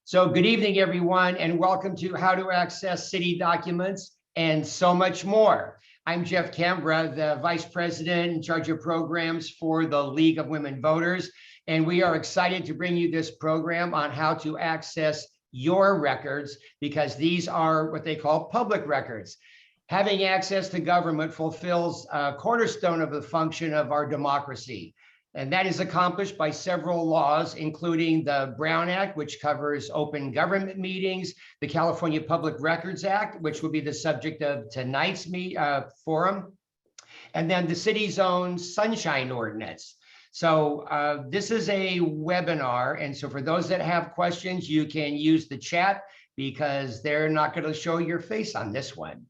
So good evening, everyone, and welcome to How to Access City Documents and so much more. I'm Jeff Cambra, the Vice President in charge of programs for the League of Women Voters, and we are excited to bring you this program on how to access your records, because these are what they call public records. Having access to government fulfills a cornerstone of the function of our democracy. And that is accomplished by several laws, including the Brown Act, which covers open government meetings, the California Public Records Act, which will be the subject of tonight's forum, and then the city's own Sunshine Ordinance. So this is a webinar. And so for those that have questions, you can use the chat because they're not going to show your face on this one.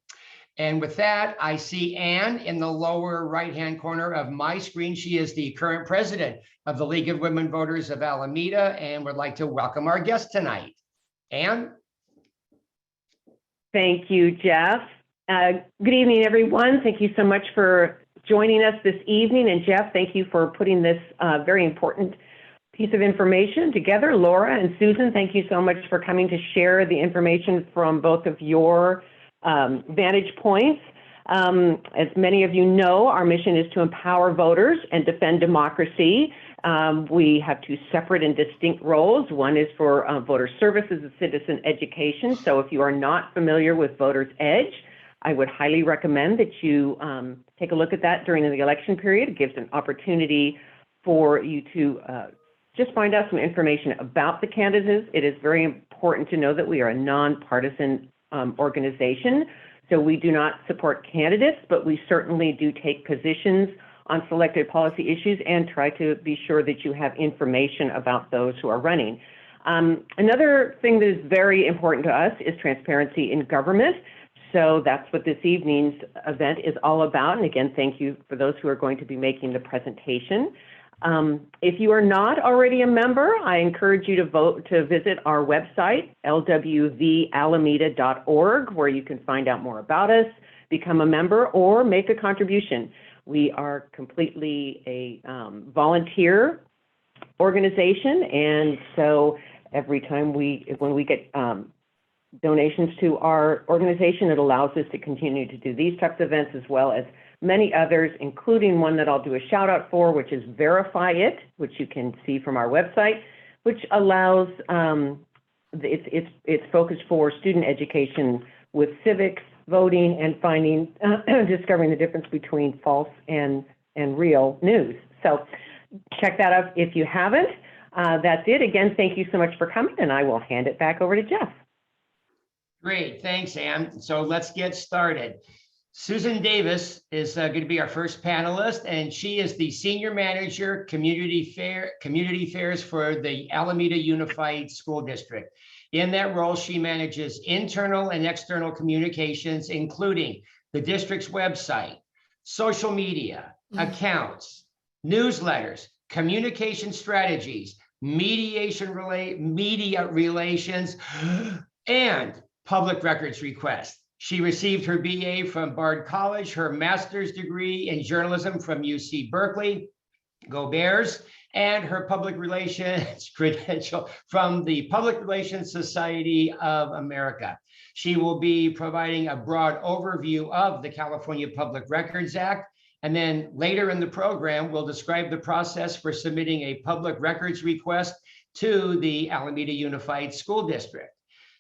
And with that, I see Anne in the lower right-hand corner of my screen. She is the current president of the League of Women Voters of Alameda and would like to welcome our guest tonight. Anne? Thank you, Jeff. Good evening, everyone. Thank you so much for joining us this evening. And Jeff, thank you for putting this very important piece of information together. Laura and Susan, thank you so much for coming to share the information from both of your vantage points. As many of you know, our mission is to empower voters and defend democracy. We have two separate and distinct roles. One is for voter services and citizen education. So if you are not familiar with Voters Edge, I would highly recommend that you take a look at that during the election period. It gives an opportunity for you to just find out some information about the candidates. It is very important to know that we are a nonpartisan organization. So we do not support candidates, but we certainly do take positions on selected policy issues and try to be sure that you have information about those who are running. Another thing that is very important to us is transparency in government. So that's what this evening's event is all about. And again, thank you for those who are going to be making the presentation. If you are not already a member, I encourage you to visit our website, lwvalameda.org, where you can find out more about us, become a member, or make a contribution. We are completely a volunteer organization, and so every time when we get donations to our organization, it allows us to continue to do these types of events as well as many others, including one that I'll do a shout out for, which is Verify It, which you can see from our website, which allows, it's focused for student education with civics, voting, and discovering the difference between false and real news. So check that out if you haven't. That's it. Again, thank you so much for coming, and I will hand it back over to Jeff. Great, thanks, Anne. So let's get started. Susan Davis is going to be our first panelist, and she is the Senior Manager, Community Affairs for the Alameda Unified School District. In that role, she manages internal and external communications, including the district's website, social media, accounts, newsletters, communication strategies, media relations, and public records requests. She received her BA from Bard College, her master's degree in journalism from UC Berkeley, go Bears, and her public relations credential from the Public Relations Society of America. She will be providing a broad overview of the California Public Records Act, and then later in the program, we'll describe the process for submitting a public records request to the Alameda Unified School District.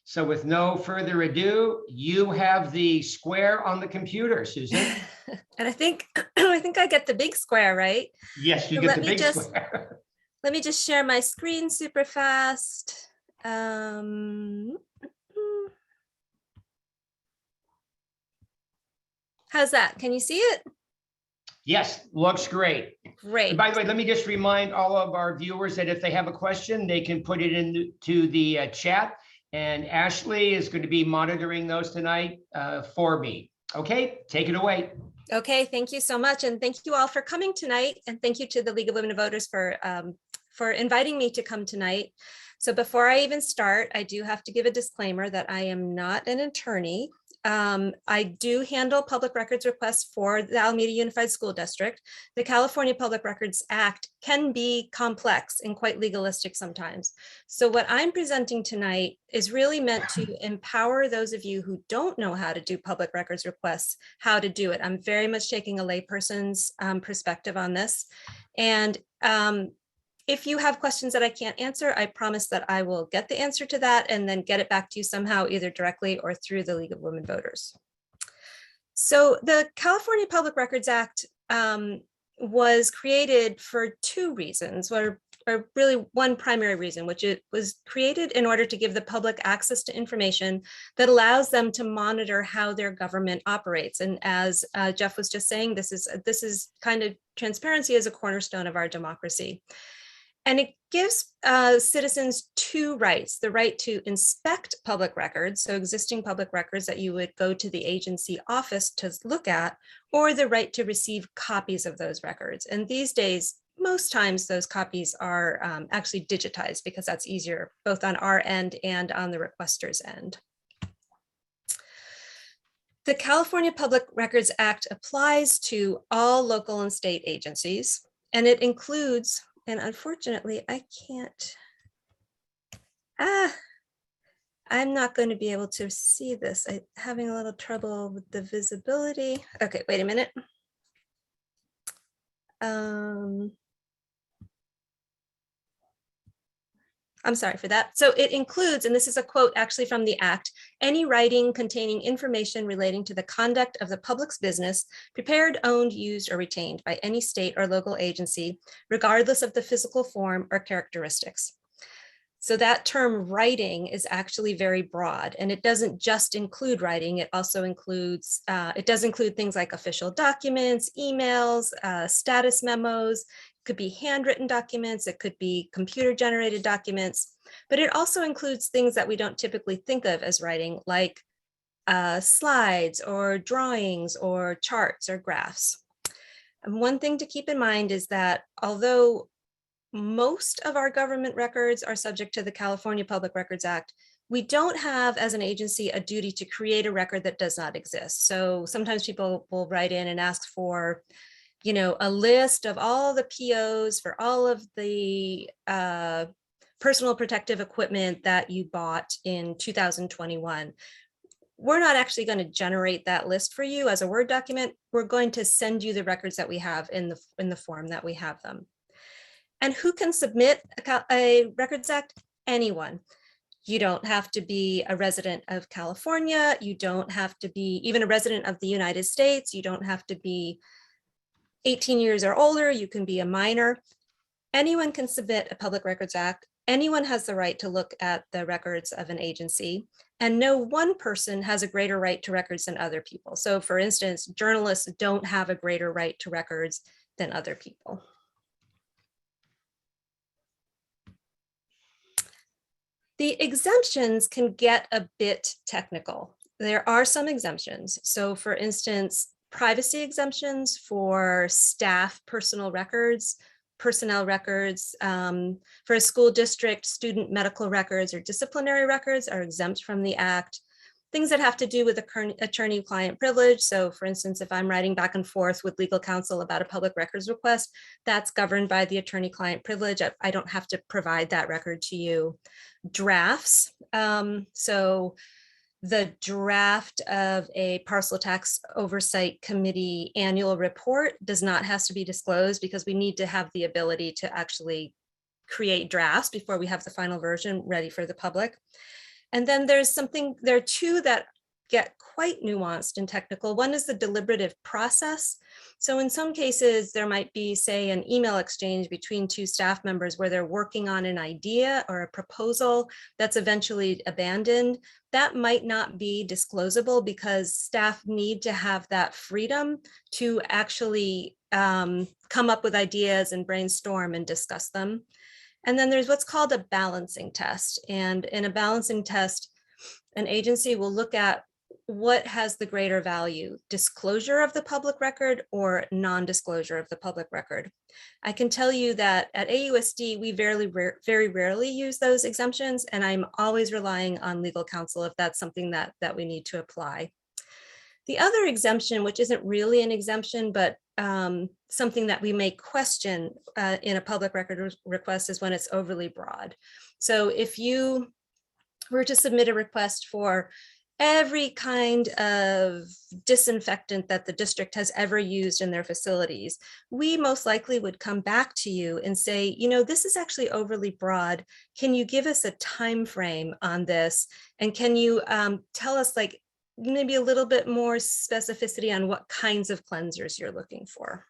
So with no further ado, you have the square on the computer, Susan. And I think I get the big square, right? Yes, you get the big square. Let me just share my screen super fast. How's that? Can you see it? Yes, looks great. Great. And by the way, let me just remind all of our viewers that if they have a question, they can put it into the chat. And Ashley is going to be monitoring those tonight for me. Okay, take it away. Okay, thank you so much. And thank you all for coming tonight. And thank you to the League of Women Voters for inviting me to come tonight. So before I even start, I do have to give a disclaimer that I am not an attorney. I do handle public records requests for the Alameda Unified School District. The California Public Records Act can be complex and quite legalistic sometimes. So what I'm presenting tonight is really meant to empower those of you who don't know how to do public records requests, how to do it. I'm very much taking a layperson's perspective on this. And if you have questions that I can't answer, I promise that I will get the answer to that and then get it back to you somehow, either directly or through the League of Women Voters. So the California Public Records Act was created for two reasons, or really one primary reason, which it was created in order to give the public access to information that allows them to monitor how their government operates. And as Jeff was just saying, this is kind of transparency as a cornerstone of our democracy. And it gives citizens two rights: the right to inspect public records, so existing public records that you would go to the agency office to look at, or the right to receive copies of those records. And these days, most times those copies are actually digitized because that's easier both on our end and on the requester's end. The California Public Records Act applies to all local and state agencies, and it includes, and unfortunately, I can't, I'm not going to be able to see this. I'm having a little trouble with the visibility. Okay, wait a minute. I'm sorry for that. So it includes, and this is a quote actually from the Act, any writing containing information relating to the conduct of the public's business, prepared, owned, used, or retained by any state or local agency, regardless of the physical form or characteristics. So that term writing is actually very broad, and it doesn't just include writing. It also includes, it does include things like official documents, emails, status memos. Could be handwritten documents, it could be computer generated documents, but it also includes things that we don't typically think of as writing, like slides or drawings or charts or graphs. And one thing to keep in mind is that although most of our government records are subject to the California Public Records Act, we don't have, as an agency, a duty to create a record that does not exist. So sometimes people will write in and ask for, you know, a list of all the POs for all of the personal protective equipment that you bought in 2021. We're not actually going to generate that list for you as a Word document. We're going to send you the records that we have in the form that we have them. And who can submit a Records Act? Anyone. You don't have to be a resident of California. You don't have to be even a resident of the United States. You don't have to be 18 years or older. You can be a minor. Anyone can submit a Public Records Act. Anyone has the right to look at the records of an agency, and no one person has a greater right to records than other people. So for instance, journalists don't have a greater right to records than other people. The exemptions can get a bit technical. There are some exemptions. So for instance, privacy exemptions for staff personnel records, for a school district, student medical records or disciplinary records are exempt from the Act. Things that have to do with attorney-client privilege. So for instance, if I'm writing back and forth with legal counsel about a public records request, that's governed by the attorney-client privilege. I don't have to provide that record to you. Drafts. So the draft of a parcel tax oversight committee annual report does not have to be disclosed because we need to have the ability to actually create drafts before we have the final version ready for the public. And then there are two that get quite nuanced and technical. One is the deliberative process. So in some cases, there might be, say, an email exchange between two staff members where they're working on an idea or a proposal that's eventually abandoned. That might not be disclosable because staff need to have that freedom to actually come up with ideas and brainstorm and discuss them. And then there's what's called a balancing test. And in a balancing test, an agency will look at what has the greater value, disclosure of the public record or non-disclosure of the public record. I can tell you that at AUSD, we very rarely use those exemptions, and I'm always relying on legal counsel if that's something that we need to apply. The other exemption, which isn't really an exemption, but something that we may question in a public record request, is when it's overly broad. So if you were to submit a request for every kind of disinfectant that the district has ever used in their facilities, we most likely would come back to you and say, you know, this is actually overly broad. Can you give us a time frame on this? And can you tell us, like, maybe a little bit more specificity on what kinds of cleansers you're looking for?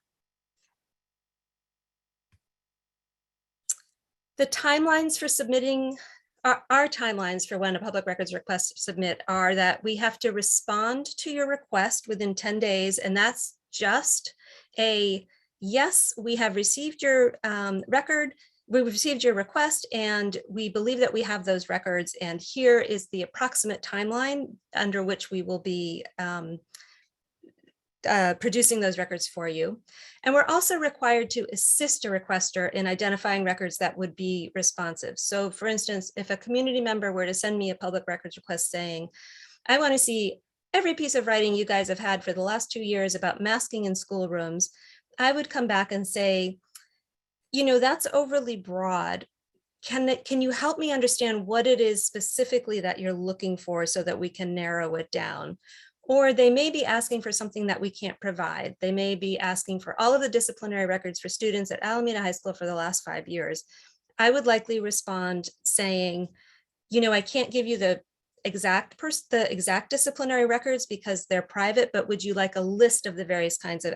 The timelines for submitting, our timelines for when a public records request submit are that we have to respond to your request within 10 days. And that's just a, yes, we have received your record, we received your request, and we believe that we have those records. And here is the approximate timeline under which we will be producing those records for you. And we're also required to assist a requester in identifying records that would be responsive. So for instance, if a community member were to send me a public records request saying, I want to see every piece of writing you guys have had for the last 2 years about masking in schoolrooms, I would come back and say, you know, that's overly broad. Can you help me understand what it is specifically that you're looking for so that we can narrow it down? Or they may be asking for something that we can't provide. They may be asking for all of the disciplinary records for students at Alameda High School for the last 5 years. I would likely respond saying, you know, I can't give you the exact disciplinary records because they're private, but would you like a list of the various kinds of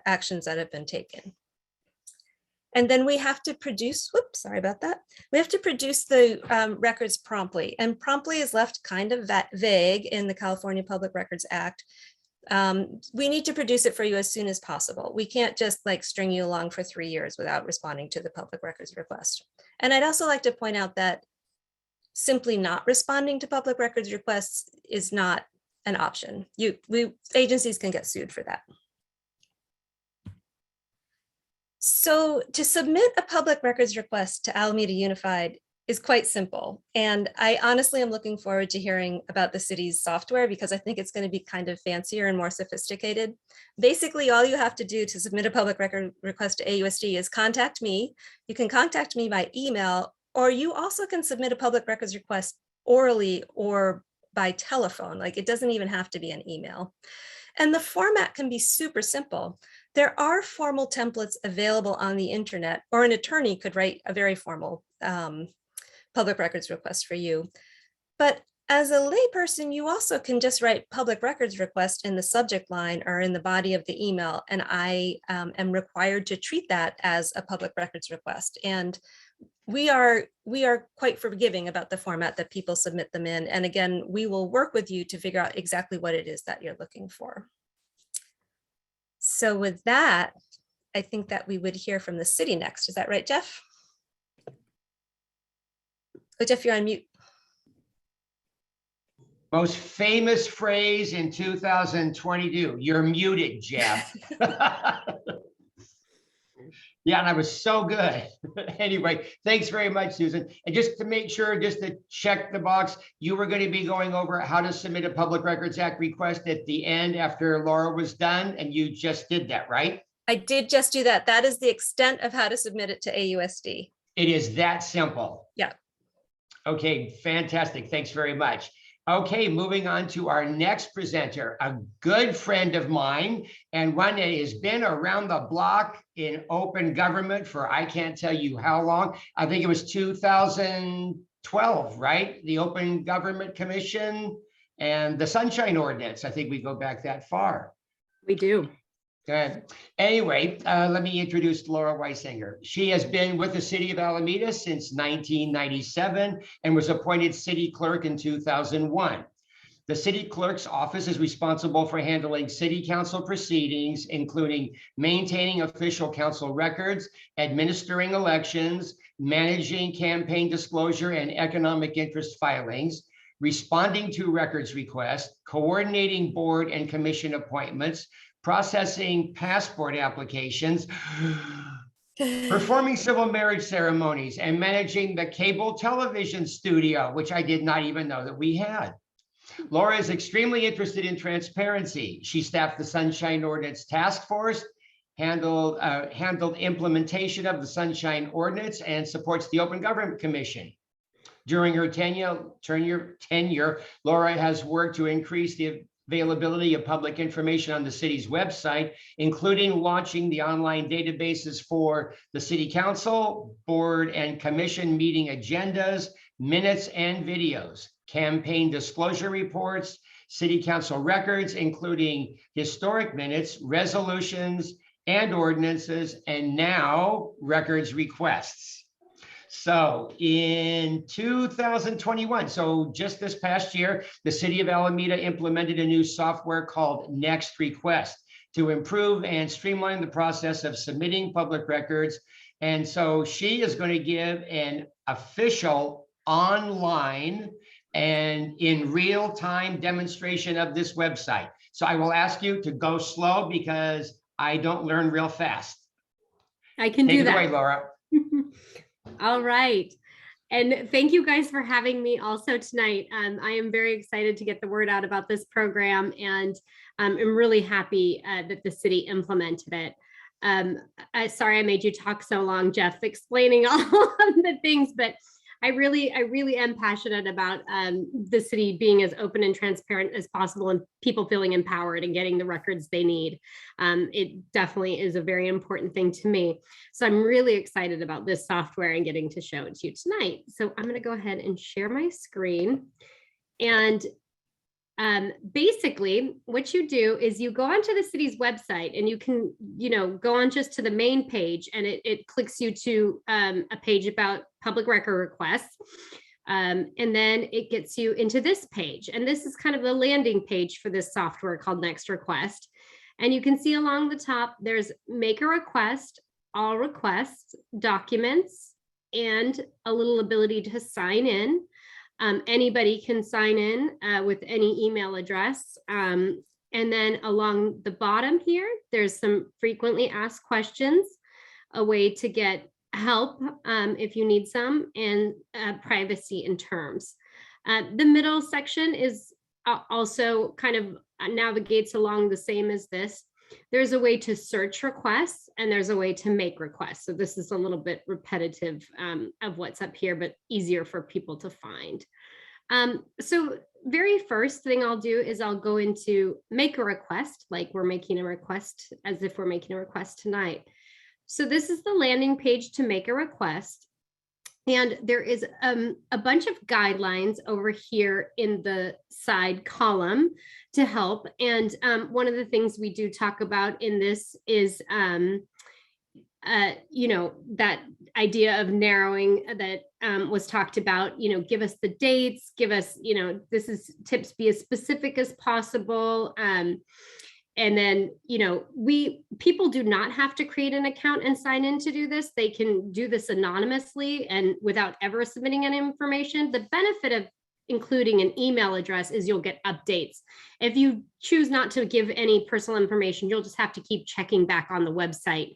actions that have been taken? And then we have to produce, whoops, sorry about that. We have to produce the records promptly, and promptly is left kind of vague in the California Public Records Act. We need to produce it for you as soon as possible. We can't just like string you along for 3 years without responding to the public records request. And I'd also like to point out that simply not responding to public records requests is not an option. Agencies can get sued for that. So to submit a public records request to Alameda Unified is quite simple. And I honestly am looking forward to hearing about the city's software because I think it's going to be kind of fancier and more sophisticated. Basically, all you have to do to submit a public record request to AUSD is contact me. You can contact me by email, or you also can submit a public records request orally or by telephone. Like, it doesn't even have to be an email. And the format can be super simple. There are formal templates available on the internet, or an attorney could write a very formal public records request for you. But as a layperson, you also can just write public records request in the subject line or in the body of the email, and I am required to treat that as a public records request. And we are quite forgiving about the format that people submit them in. And again, we will work with you to figure out exactly what it is that you're looking for. So with that, I think that we would hear from the city next. Is that right, Jeff? Oh, Jeff, you're on mute. Most famous phrase in 2022. You're muted, Jeff. Yeah, and I was so good. Anyway, thanks very much, Susan. And just to make sure, just to check the box, you were going to be going over how to submit a Public Records Act request at the end after Laura was done, and you just did that, right? I did just do that. That is the extent of how to submit it to AUSD. It is that simple. Yeah. Okay, fantastic. Thanks very much. Okay, moving on to our next presenter, a good friend of mine and one that has been around the block in open government for I can't tell you how long. I think it was 2012, right? The Open Government Commission and the Sunshine Ordinance. I think we go back that far. We do. Good. Anyway, let me introduce Lara Weisiger. She has been with the city of Alameda since 1997 and was appointed city clerk in 2001. The city clerk's office is responsible for handling city council proceedings, including maintaining official council records, administering elections, managing campaign disclosure and economic interest filings, responding to records requests, coordinating board and commission appointments, processing passport applications, performing civil marriage ceremonies, and managing the cable television studio, which I did not even know that we had. Laura is extremely interested in transparency. She staffed the Sunshine Ordinance Task Force, handled implementation of the Sunshine Ordinance, and supports the Open Government Commission. During her tenure, Laura has worked to increase the availability of public information on the city's website, including launching the online databases for the city council, board, and commission meeting agendas, minutes, and videos, campaign disclosure reports, city council records, including historic minutes, resolutions, and ordinances, and now records requests. So in 2021, so just this past year, the city of Alameda implemented a new software called Next Request to improve and streamline the process of submitting public records. And so she is going to give an official online and in real-time demonstration of this website. So I will ask you to go slow because I don't learn real fast. I can do that. Take it away, Laura. All right. And thank you guys for having me also tonight. I am very excited to get the word out about this program, and I'm really happy that the city implemented it. Sorry I made you talk so long, Jeff, explaining all of the things, but I really am passionate about the city being as open and transparent as possible and people feeling empowered and getting the records they need. It definitely is a very important thing to me. So I'm really excited about this software and getting to show it to you tonight. So I'm going to go ahead and share my screen. And basically what you do is you go onto the city's website, and you can, go on just to the main page, and it clicks you to a page about public record requests. And then it gets you into this page. And this is kind of the landing page for this software called Next Request. And you can see along the top, there's make a request, all requests, documents, and a little ability to sign in. Anybody can sign in with any email address. And then along the bottom here, there's some frequently asked questions, a way to get help if you need some, and privacy and terms. The middle section is also kind of navigates along the same as this. There's a way to search requests, and there's a way to make requests. So this is a little bit repetitive of what's up here, but easier for people to find. So very first thing I'll do is I'll go into make a request, like we're making a request, as if we're making a request tonight. So this is the landing page to make a request. And there is a bunch of guidelines over here in the side column to help. And one of the things we do talk about in this is, that idea of narrowing that was talked about, give us the dates, give us, this is tips, be as specific as possible. And then, people do not have to create an account and sign in to do this. They can do this anonymously and without ever submitting any information. The benefit of including an email address is you'll get updates. If you choose not to give any personal information, you'll just have to keep checking back on the website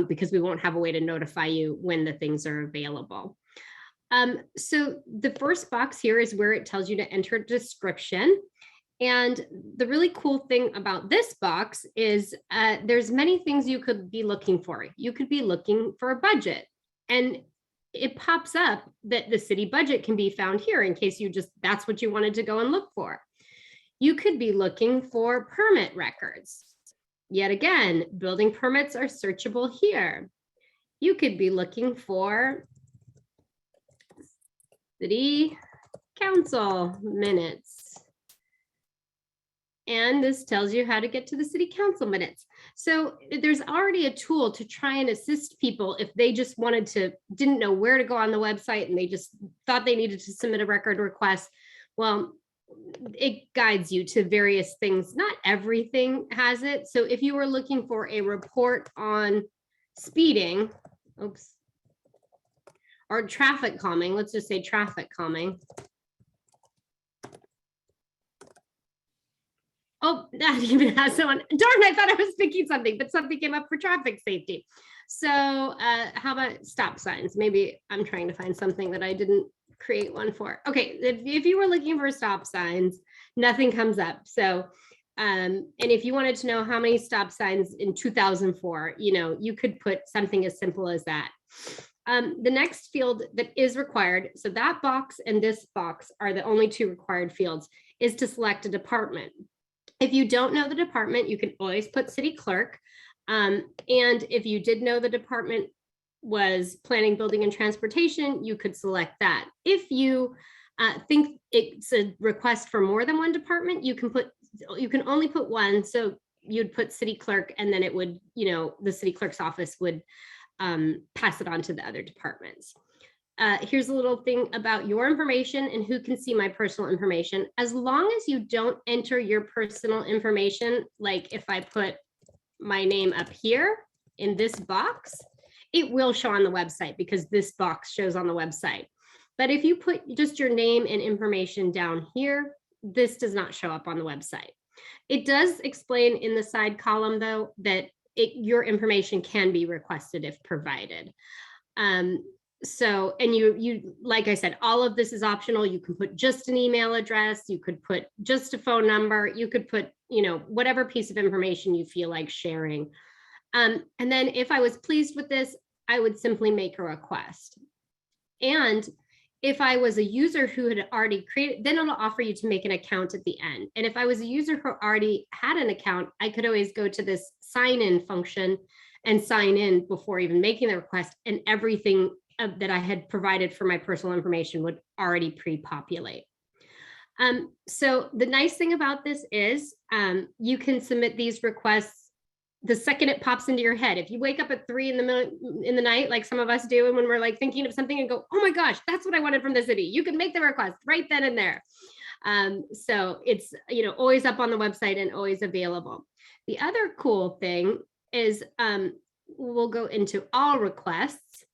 because we won't have a way to notify you when the things are available. So the first box here is where it tells you to enter a description. And the really cool thing about this box is there's many things you could be looking for. You could be looking for a budget, and it pops up that the city budget can be found here in case that's what you wanted to go and look for. You could be looking for permit records. Yet again, building permits are searchable here. You could be looking for city council minutes. And this tells you how to get to the city council minutes. So there's already a tool to try and assist people if they just didn't know where to go on the website and they just thought they needed to submit a record request. Well, it guides you to various things. Not everything has it. So if you were looking for a report on speeding, or traffic calming, let's just say traffic calming. Oh, that even has someone. Darn, I thought I was picking something, but something came up for traffic safety. So how about stop signs? Maybe I'm trying to find something that I didn't create one for. Okay, if you were looking for stop signs, nothing comes up. So, and if you wanted to know how many stop signs in 2004, you could put something as simple as that. The next field that is required, so that box and this box are the only two required fields, is to select a department. If you don't know the department, you can always put city clerk. And if you did know the department was planning, building, and transportation, you could select that. If you think it's a request for more than one department, you can only put one. So you'd put city clerk, and then it would, the city clerk's office would pass it on to the other departments. Here's a little thing about your information and who can see my personal information. As long as you don't enter your personal information, like if I put my name up here in this box, it will show on the website because this box shows on the website. But if you put just your name and information down here, this does not show up on the website. It does explain in the side column, though, that your information can be requested if provided. So, and you, like I said, all of this is optional. You can put just an email address, you could put just a phone number, you could put, whatever piece of information you feel like sharing. And then if I was pleased with this, I would simply make a request. And if I was a user who had already created, then it'll offer you to make an account at the end. And if I was a user who already had an account, I could always go to this sign in function and sign in before even making the request, and everything that I had provided for my personal information would already pre-populate. So the nice thing about this is you can submit these requests the second it pops into your head. If you wake up at 3 in the night, like some of us do, and when we're like thinking of something and go, oh my gosh, that's what I wanted from the city, you can make the request right then and there. So it's, always up on the website and always available. The other cool thing is we'll go into all requests,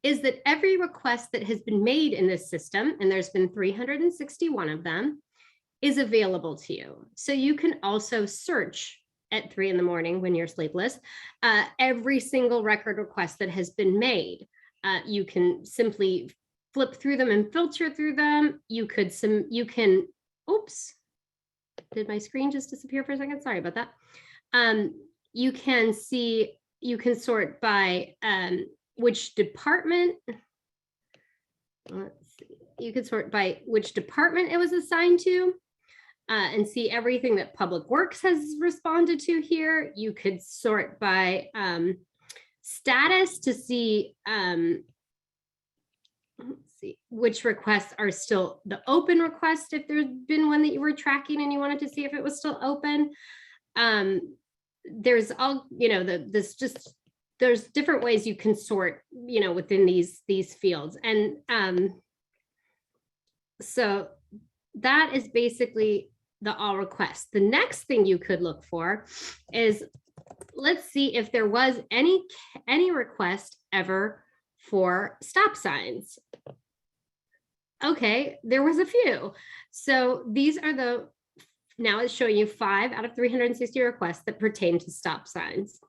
is that every request that has been made in this system, and there's been 361 of them, is available to you. So you can also search at 3 in the morning when you're sleepless, every single record request that has been made. You can simply flip through them and filter through them. You can, oops, did my screen just disappear for a second? Sorry about that. You can sort by which department, let's see, you can sort by which department it was assigned to. And see everything that Public Works has responded to here. You could sort by status to see, let's see, which requests are still the open request, if there's been one that you were tracking and you wanted to see if it was still open. There's all, there's different ways you can sort, within these fields. And so that is basically the all requests. The next thing you could look for is, let's see if there was any request ever for stop signs. Okay, there was a few. So these are now it's showing you 5 out of 360 requests that pertain to stop signs.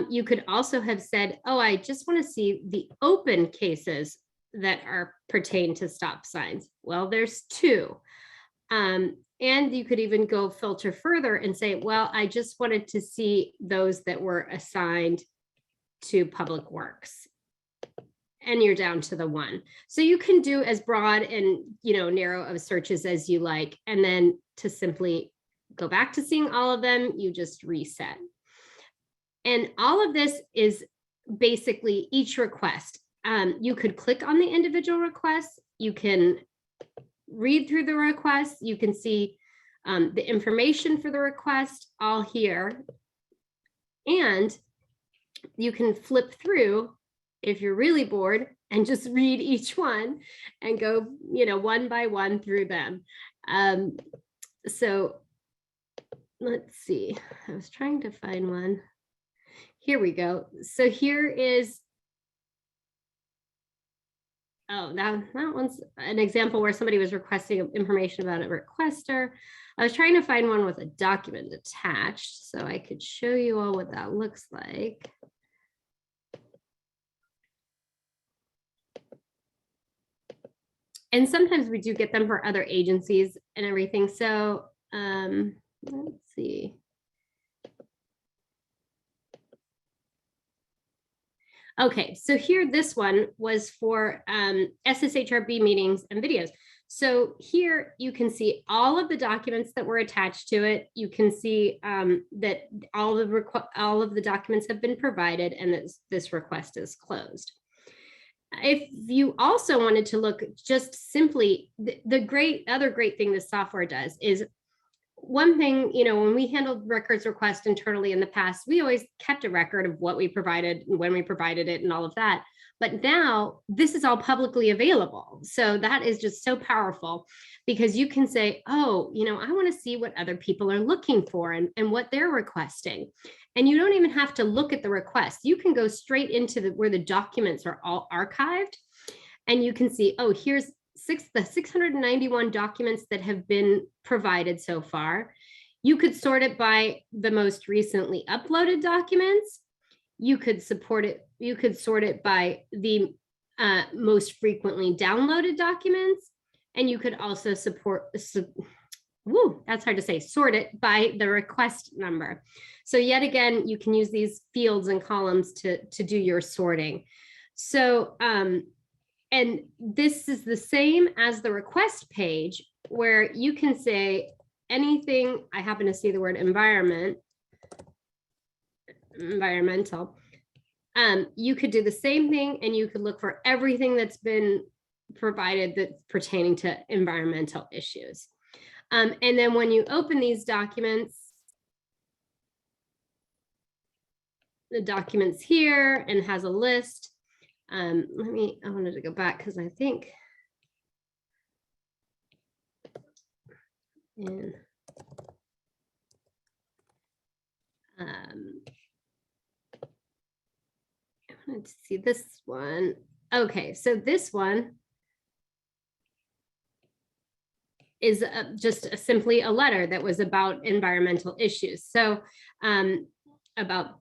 You could also have said, oh, I just want to see the open cases that pertain to stop signs. Well, there's 2. And you could even go filter further and say, well, I just wanted to see those that were assigned to Public Works. And you're down to the 1. So you can do as broad and, narrow of searches as you like. And then to simply go back to seeing all of them, you just reset. And all of this is basically each request. You could click on the individual requests. You can read through the request. You can see the information for the request all here. And you can flip through if you're really bored and just read each one and go, one by one through them. So let's see, I was trying to find one. Here we go. So here is, oh, that one's an example where somebody was requesting information about a requester. I was trying to find one with a document attached so I could show you all what that looks like. And sometimes we do get them for other agencies and everything. So let's see. Okay, so here, this one was for SSHRB meetings and videos. So here you can see all of the documents that were attached to it. You can see that all of the documents have been provided and that this request is closed. If you also wanted to look just simply, the other great thing this software does is, one thing, when we handled records requests internally in the past, we always kept a record of what we provided and when we provided it and all of that. But now this is all publicly available. So that is just so powerful, because you can say, oh, I want to see what other people are looking for and what they're requesting. And you don't even have to look at the request. You can go straight into where the documents are all archived, and you can see, oh, here's the 691 documents that have been provided so far. You could sort it by the most recently uploaded documents. You could sort it by the most frequently downloaded documents. And you could also sort it by the request number. So yet again, you can use these fields and columns to do your sorting. So, and this is the same as the request page, where you can say anything. I happen to see the word environmental. You could do the same thing, and you could look for everything that's been provided that's pertaining to environmental issues. And then when you open these documents, the documents here, and has a list. I wanted to go back because I think, and I wanted to see this one. Okay, so this one is just simply a letter that was about environmental issues. So about,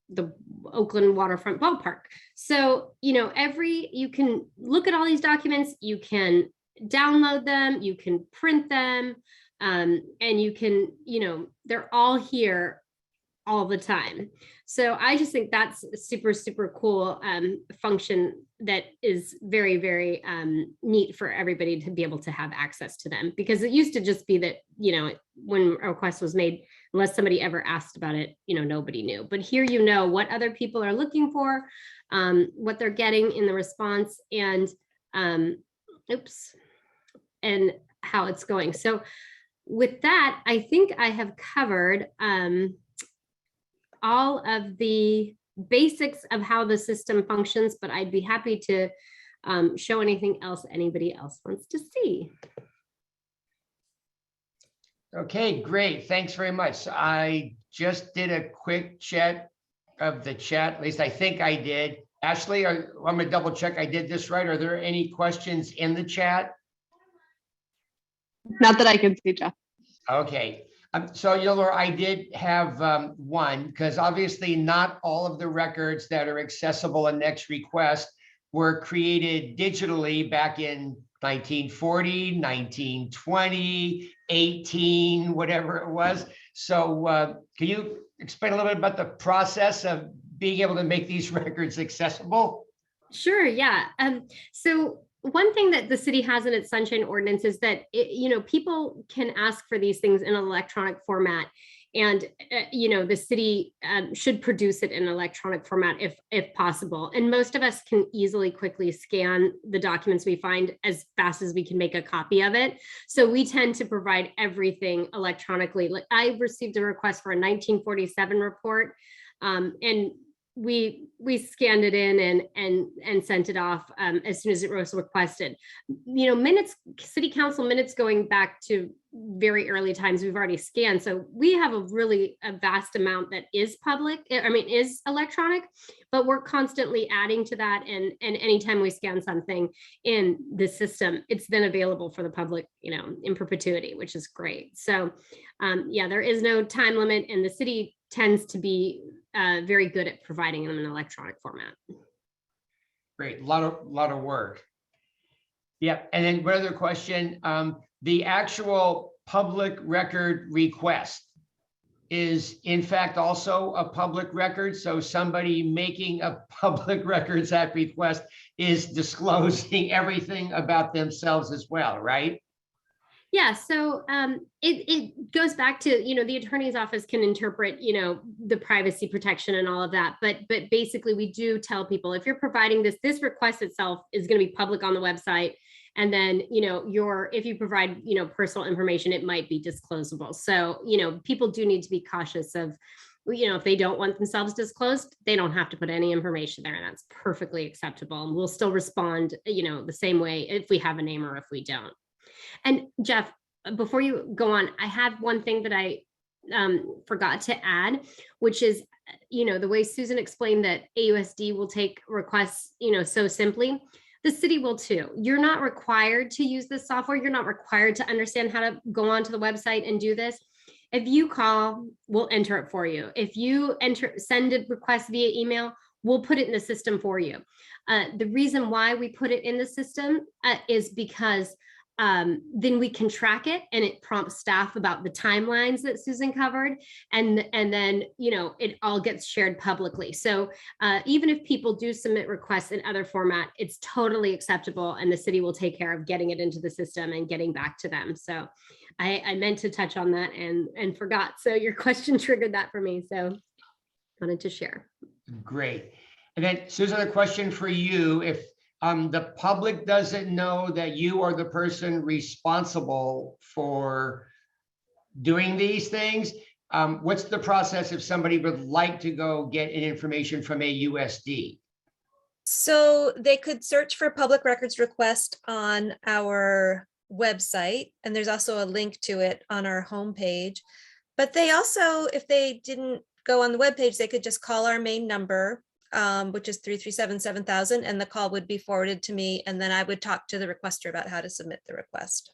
the Oakland waterfront ballpark. So, you can look at all these documents, you can download them, you can print them, and you can, they're all here all the time. So I just think that's a super, super cool function that is very, very neat for everybody to be able to have access to them, because it used to just be that, when a request was made, unless somebody ever asked about it, nobody knew. But here, what other people are looking for, what they're getting in the response, and and how it's going. So with that, I think I have covered all of the basics of how the system functions, but I'd be happy to show anything else anybody else wants to see. Okay, great. Thanks very much. I just did a quick check of the chat. At least I think I did. Ashley, I'm going to double check I did this right. Are there any questions in the chat? Not that I can see, Jeff. Okay. So, Laura, I did have one, because obviously not all of the records that are accessible in Next Request were created digitally back in 1940, 1920, 18, whatever it was. So can you explain a little bit about the process of being able to make these records accessible? Sure, yeah. So one thing that the city has in its Sunshine Ordinance is that, people can ask for these things in an electronic format. And, the city should produce it in an electronic format if possible. And most of us can quickly scan the documents we find as fast as we can make a copy of it. So we tend to provide everything electronically. Like, I received a request for a 1947 report, and we scanned it in and sent it off as soon as it was requested. City council minutes going back to very early times, we've already scanned. So we have a vast amount that is is electronic, but we're constantly adding to that. And anytime we scan something in the system, it's then available for the public, in perpetuity, which is great. So there is no time limit, and the city tends to be very good at providing them in an electronic format. Great, a lot of work. Yeah, and then one other question, the actual public record request is in fact also a public record. So somebody making a Public Records Act request is disclosing everything about themselves as well, right? Yeah, so it goes back to, the attorney's office can interpret, the privacy protection and all of that. But basically, we do tell people, if you're providing this request itself is going to be public on the website. And then, if you provide, personal information, it might be disclosable. So, people do need to be cautious of, if they don't want themselves disclosed, they don't have to put any information there. And that's perfectly acceptable. And we'll still respond, the same way if we have a name or if we don't. And Jeff, before you go on, I have one thing that I forgot to add, which is, the way Susan explained that AUSD will take requests, so simply, the city will too. You're not required to use this software. You're not required to understand how to go onto the website and do this. If you call, we'll enter it for you. If you send a request via email, we'll put it in the system for you. The reason why we put it in the system is because then we can track it, and it prompts staff about the timelines that Susan covered, and then it all gets shared publicly. So even if people do submit requests in other format, it's totally acceptable, and the city will take care of getting it into the system and getting back to them. So I meant to touch on that and forgot. So your question triggered that for me. So wanted to share. Great. And then Susan, a question for you. If the public doesn't know that you are the person responsible for doing these things, what's the process if somebody would like to go get an information from AUSD? So they could search for public records request on our website, and there's also a link to it on our homepage. But they also, if they didn't go on the webpage, they could just call our main number, which is 337-7000, and the call would be forwarded to me, and then I would talk to the requester about how to submit the request.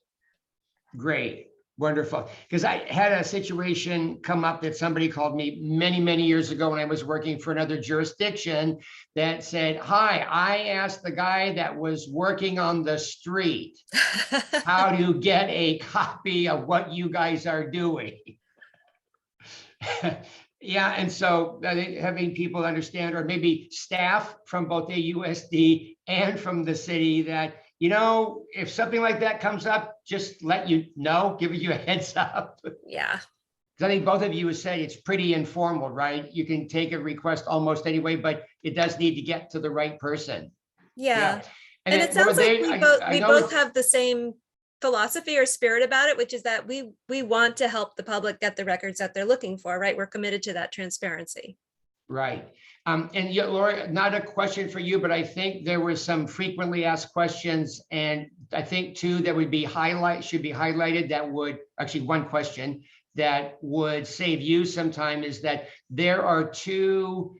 Great, wonderful. Because I had a situation come up that somebody called me many, many years ago when I was working for another jurisdiction that said, hi, I asked the guy that was working on the street how to get a copy of what you guys are doing. Yeah, and so having people understand, or maybe staff from both AUSD and from the city, that, if something like that comes up, just let you know, give you a heads up. Yeah. Because I think both of you have said it's pretty informal, right? You can take a request almost anyway, but it does need to get to the right person. Yeah. And then it sounds like we know both have the same philosophy or spirit about it, which is that we want to help the public get the records that they're looking for, right? We're committed to that transparency. Right. And yet, Laura, not a question for you, but I think there were some frequently asked questions, and I think two that should be highlighted, that would, actually one question that would save you some time, is that there are two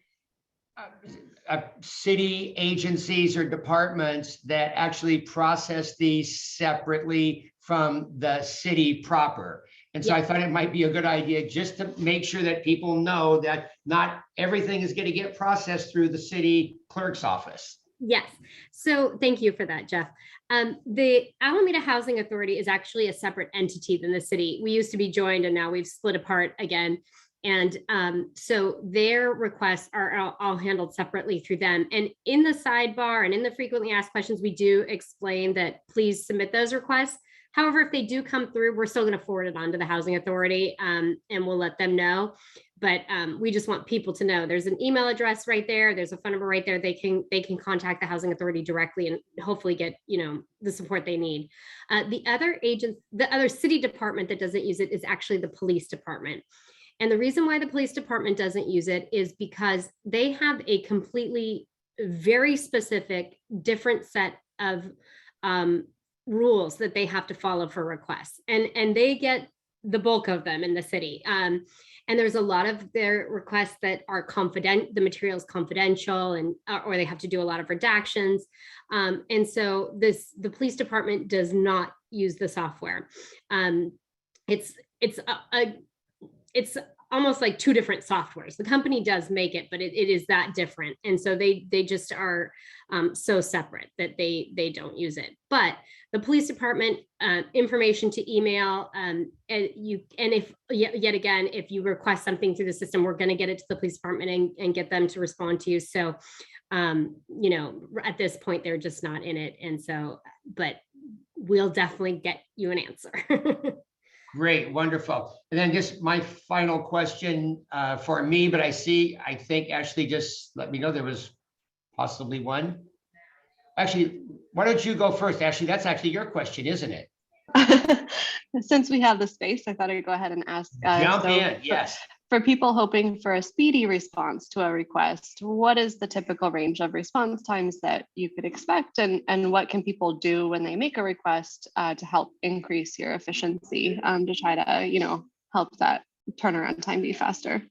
city agencies or departments that actually process these separately from the city proper. And so I thought it might be a good idea just to make sure that people know that not everything is going to get processed through the city clerk's office. Yes. So thank you for that, Jeff. The Alameda Housing Authority is actually a separate entity than the city. We used to be joined, and now we've split apart again. And so their requests are all handled separately through them. And in the sidebar and in the frequently asked questions, we do explain that please submit those requests. However, if they do come through, we're still going to forward it on to the Housing Authority, and we'll let them know. But we just want people to know there's an email address right there. There's a phone number right there. They can contact the Housing Authority directly and hopefully get the support they need. The other city department that doesn't use it is actually the police department. And the reason why the police department doesn't use it is because they have a completely very specific different set of rules that they have to follow for requests. And they get the bulk of them in the city. And there's a lot of their requests that are confidential, the material's confidential, and or they have to do a lot of redactions. And so the police department does not use the software. It's almost like two different softwares. The company does make it, but it is that different. And so they just are so separate that they don't use it. But the police department information to email, and if yet again, if you request something through the system, we're going to get it to the police department and get them to respond to you. So, you know, at this point, they're just not in it. And so, but we'll definitely get you an answer. Great, wonderful. And then just my final question for me, but I think Ashley just let me know there was possibly one. Actually, why don't you go first, Ashley? That's actually your question, isn't it? Since we have the space, I thought I'd go ahead and ask. Jump in, yes. For people hoping for a speedy response to a request, what is the typical range of response times that you could expect, and what can people do when they make a request to help increase your efficiency to try to, you know, help that turnaround time be faster?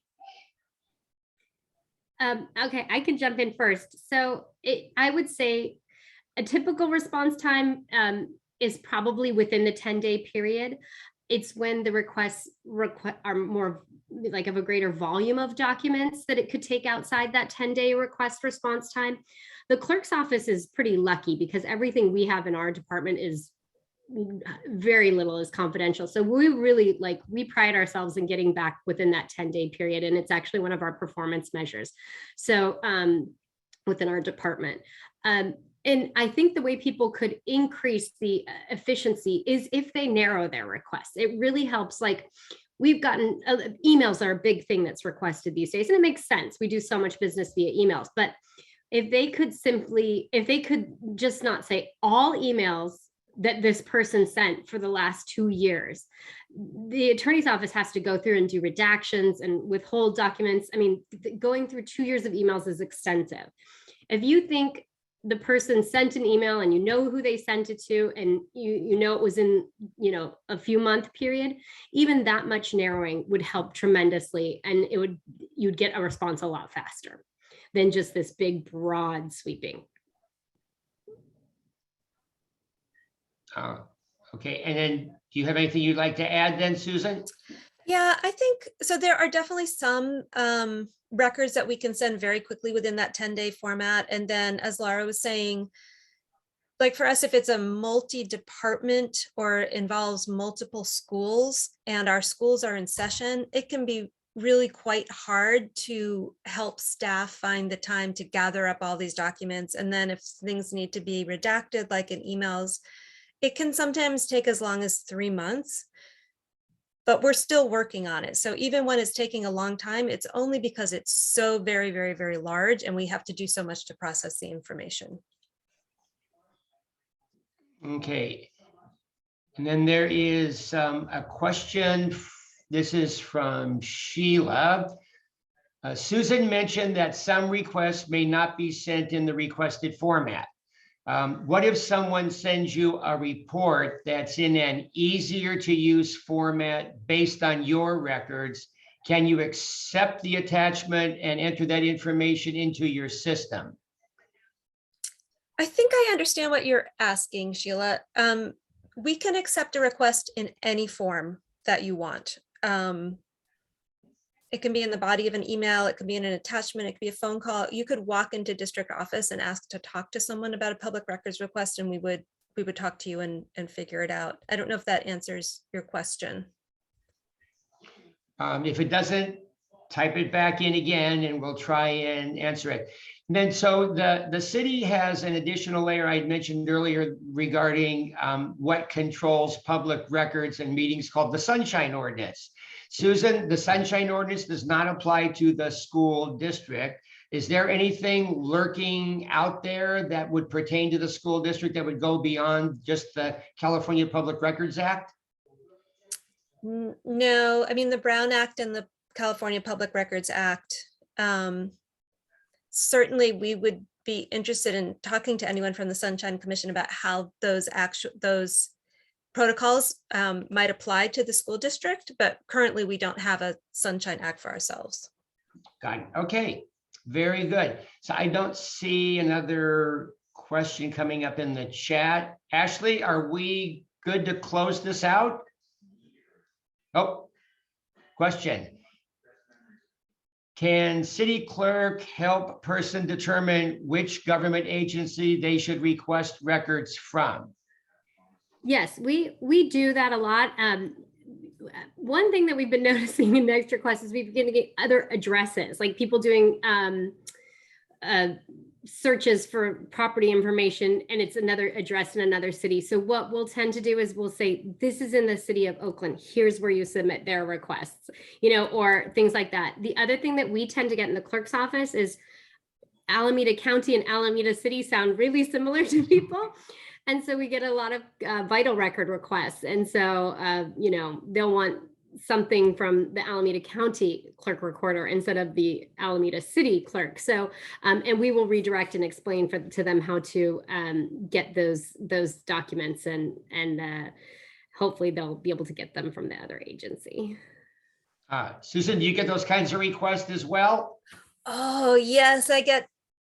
Okay, I can jump in first. So I would say a typical response time is probably within the 10-day period. It's when the requests are more like of a greater volume of documents that it could take outside that 10-day request response time. The clerk's office is pretty lucky because everything we have in our department is very little is confidential. So we really we pride ourselves in getting back within that 10-day period. And it's actually one of our performance measures. So within our department. And I think the way people could increase the efficiency is if they narrow their requests. It really helps. Like we've gotten emails are a big thing that's requested these days, and it makes sense. We do so much business via emails, but if they could just not say all emails that this person sent for the last 2 years, the attorney's office has to go through and do redactions and withhold documents. I mean, going through 2 years of emails is extensive. If you think the person sent an email and you know who they sent it to, and you know it was in, you know, a few month period, even that much narrowing would help tremendously, and you'd get a response a lot faster than just this big broad sweeping. Okay, and then do you have anything you'd like to add then, Susan? Yeah, I think so. There are definitely some records that we can send very quickly within that 10-day format. And then, as Lara was saying, like for us, if it's a multi-department or involves multiple schools and our schools are in session, it can be really quite hard to help staff find the time to gather up all these documents. And then if things need to be redacted, like in emails, it can sometimes take as long as 3 months. But we're still working on it. So even when it's taking a long time, it's only because it's so very, very, very large and we have to do so much to process the information. Okay. And then there is a question. This is from Sheila. Susan mentioned that some requests may not be sent in the requested format. What if someone sends you a report that's in an easier to use format based on your records? Can you accept the attachment and enter that information into your system? I think I understand what you're asking, Sheila. We can accept a request in any form that you want. It can be in the body of an email, it could be in an attachment, it could be a phone call. You could walk into district office and ask to talk to someone about a public records request, and we would talk to you and figure it out. I don't know if that answers your question. If it doesn't, type it back in again and we'll try and answer it. And then so the city has an additional layer I mentioned earlier regarding what controls public records and meetings called the Sunshine Ordinance. Susan, the Sunshine Ordinance does not apply to the school district. Is there anything lurking out there that would pertain to the school district that would go beyond just the California Public Records Act? No, I mean, the Brown Act and the California Public Records Act. Certainly, we would be interested in talking to anyone from the Sunshine Commission about how those protocols might apply to the school district, but currently we don't have a Sunshine Act for ourselves. Got it. Okay, very good. So I don't see another question coming up in the chat. Ashley, are we good to close this out? Oh, question. Can city clerk help person determine which government agency they should request records from? Yes, we do that a lot. One thing that we've been noticing in next request is we begin to get other addresses, like people doing searches for property information, and it's another address in another city. So what we'll tend to do is we'll say, this is in the city of Oakland, here's where you submit their requests, you know, or things like that. The other thing that we tend to get in the clerk's office is Alameda County and Alameda City sound really similar to people. And so we get a lot of vital record requests. And so, you know, they'll want something from the Alameda County clerk recorder instead of the Alameda City clerk. So, and we will redirect and explain to them how to get those documents, and hopefully they'll be able to get them from the other agency. Susan, do you get those kinds of requests as well? Oh, yes,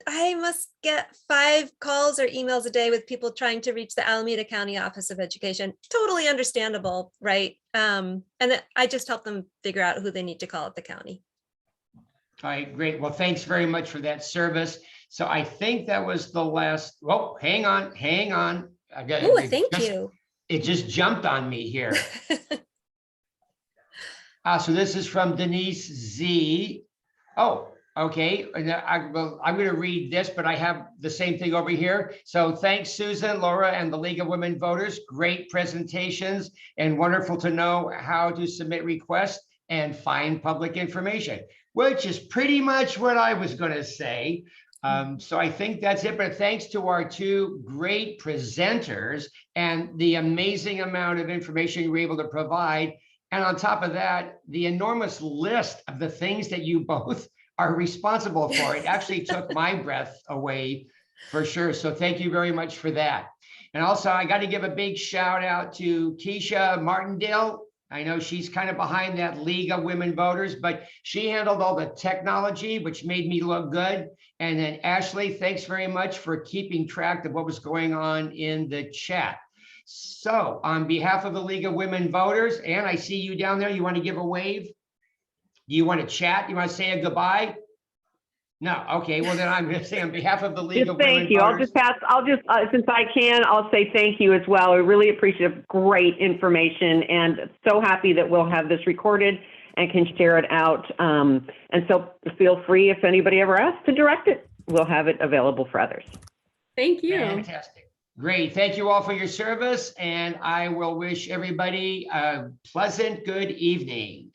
I must get 5 calls or emails a day with people trying to reach the Alameda County Office of Education. Totally understandable, right? And I just help them figure out who they need to call at the county. All right, great. Well, thanks very much for that service. So I think that was the last. Oh, hang on. Oh, thank you. It just jumped on me here. So this is from Denise Z. Oh, okay. I'm going to read this, but I have the same thing over here. So thanks, Susan, Laura, and the League of Women Voters. Great presentations and wonderful to know how to submit requests and find public information, which is pretty much what I was going to say. So I think that's it, but thanks to our 2 great presenters and the amazing amount of information you were able to provide. And on top of that, the enormous list of the things that you both are responsible for. It actually took my breath away for sure. So thank you very much for that. And also I got to give a big shout out to Keisha Martindale. I know she's kind of behind that League of Women Voters, but she handled all the technology, which made me look good. And then Ashley, thanks very much for keeping track of what was going on in the chat. So on behalf of the League of Women Voters, and I see you down there, you want to give a wave? Do you want to chat? You want to say a goodbye? No. Okay. Well, then I'm going to say on behalf of the League of Women Thank you. Voters. I'll just since I can, I'll say thank you as well. We really appreciate great information, and so happy that we'll have this recorded and can share it out. And so feel free, if anybody ever asks, to direct it. We'll have it available for others. Thank you. Fantastic. Great. Thank you all for your service, and I will wish everybody a pleasant good evening.